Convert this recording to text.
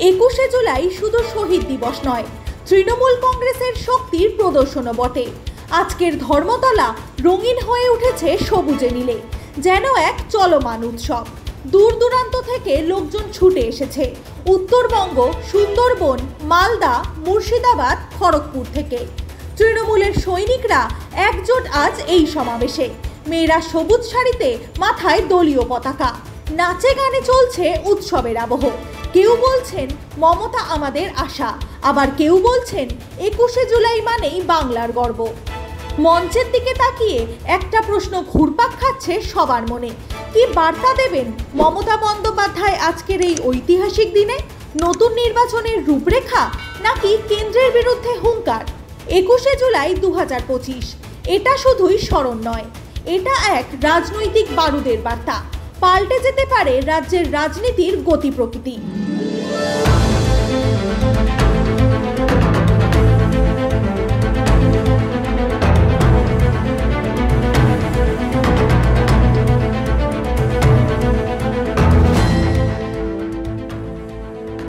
21শে জুলাই শুধু শহীদ দিবস নয়, তৃণমূল কংগ্রেসের শক্তির প্রদর্শনও বটে। আজকের ধর্মতলা রঙিন হয়ে উঠেছে সবুজে নীলে, যেন এক চলমান উৎসব। দূর দূরান্ত থেকে লোকজন ছুটে এসেছে, উত্তরবঙ্গ, সুন্দরবন, মালদা, মুর্শিদাবাদ, খড়গপুর থেকে। তৃণমূলের সৈনিকরা একজোট আজ এই সমাবেশে। মেয়েরা সবুজ শাড়িতে, মাথায় দলীয় পতাকা, নাচে গানে চলছে উৎসবের আবহ। কেউ বলছেন মমতা আমাদের আশা, আবার কেউ বলছেন 21শে জুলাই মানেই বাংলার গর্ব। মঞ্চের দিকে তাকিয়ে একটা প্রশ্ন ঘুরপাক খাচ্ছে সবার মনে, কি বার্তা দেবেন মমতা বন্দ্যোপাধ্যায় আজকের এই ঐতিহাসিক দিনে? নতুন নির্বাচনের রূপরেখা, নাকি কেন্দ্রের বিরুদ্ধে হুঙ্কার? 21শে জুলাই 2025 এটা শুধুই স্মরণ নয়, এটা এক রাজনৈতিক বারুদের বার্তা। পাল্টে যেতে পারে রাজ্যের রাজনীতির গতি প্রকৃতি।